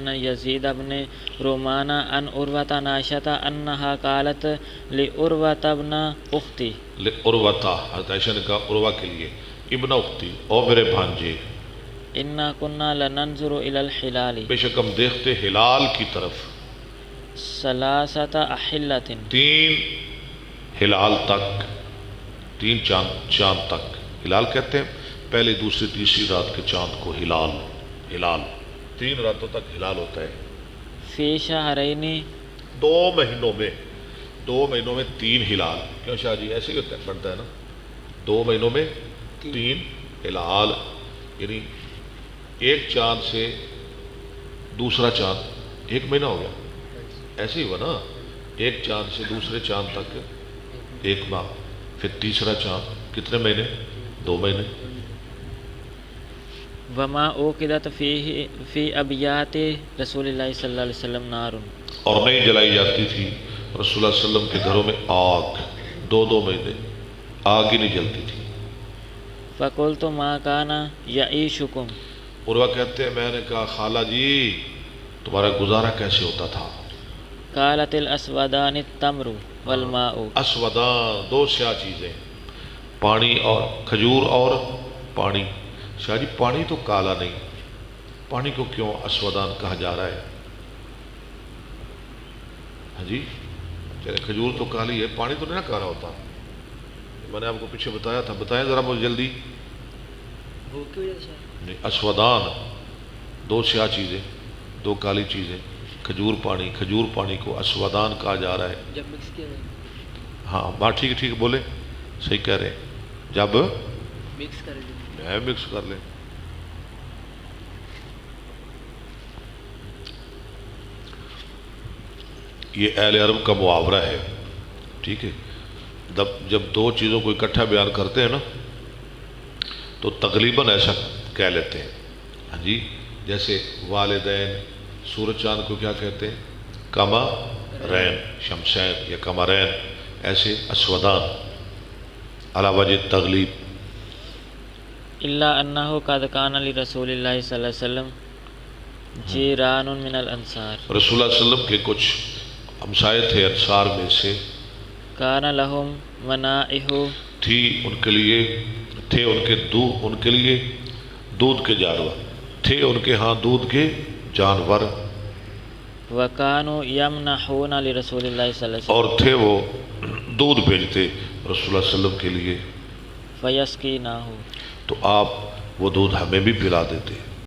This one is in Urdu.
أن يزيد بن رومان عن عروة عائشة أنها قالت لعروة بن أختي عروہ، حضرت عائشہ نے کہا عروہ کے لیے، ابن اختی، او میرے بھانجے، إنا كنا لننظر إلى الحلال بے شک ہم دیکھتے ہلال کی طرف، 3 أحلة 3 ہلال تک، 3 چاند تک ہلال کہتے ہیں، پہلی دوسری تیسری رات کے چاند کو ہلال 3 راتوں تک ہلال ہوتا ہے، في شهرين 2 مہینوں میں 3 ہلال، کیوں شاہ جی ایسے ہی بنتا ہے نا، 2 مہینوں میں 3 ہلال، یعنی ایک چاند سے دوسرا چاند 1 مہینہ ہو گیا، ایسے ہی ہوا نا، ایک چاند سے دوسرے چاند تک 1 ماہ، پھر تیسرا چاند کتنے مہینے؟ 2 مہینے۔ وما اوقدت في ابيات رسول اللہ صلی اللہ علیہ وسلم نار، اور نہیں جلائی جاتی تھی رسول اللہ صلی اللہ علیہ وسلم کے گھروں میں آگ، 2 مہینے آگ ہی نہیں جلتی تھی۔ فقلت ما كان يعيشكم، عروہ کہتے ہیں میں نے کہا خالہ جی تمہارا گزارا کیسے ہوتا تھا؟ قالت الاسودان التمر والماء، اسودان 2 سیاہ چیزیں، پانی اور کھجور اور پانی۔ شاہ جی پانی تو کالا نہیں، پانی کو کیوں اسودان کہا جا رہا ہے؟ ہاں جی چلے کھجور تو کالی ہے، پانی تو نہیں نا کالا ہوتا، میں نے آپ کو پیچھے بتایا تھا، بتائیں ذرا مجھے جلدی۔ نہیں، اسودان 2 سیاہ چیزیں، 2 کالی چیزیں، کھجور پانی کو اسودان کہا جا رہا ہے جب مکس کیا جائے، ہاں بات ٹھیک بولے، صحیح کہہ رہے ہیں، جب مکس کر لیں، مکس کر لیں۔ یہ اہل عرب کا محاورہ ہے، ٹھیک ہے، جب 2 چیزوں کو اکٹھا بیان کرتے ہیں نا تو تقریباً ایسا کہہ لیتے ہیں، ہاں جی، جیسے والدین سورج چاند کو کیا کہتے ہیں؟ قمرین، شمسین یا قمرین، ایسے اسودان علی وجہ تغلیب۔ الا انه قد كان لرسول اللہ صلی اللہ علیہ وسلم جیران من الانصار، رسول اللہ صلی اللہ علیہ وسلم کے کچھ ہمسائے تھے انصار میں سے، کان لهم منائح، تھی ان کے لیے، تھے ان کے لیے دودھ کے جانور، تھے ان کے ہاں دودھ کے جانور، وکانوا یمنحون لرسول اللہ صلی اللہ علیہ وسلم، اور تھے وہ دودھ بھیجتے رسول اللہ صلی اللہ علیہ وسلم کے لیے، فیسقیناہ، تو آپ وہ دودھ ہمیں بھی پلا دیتے۔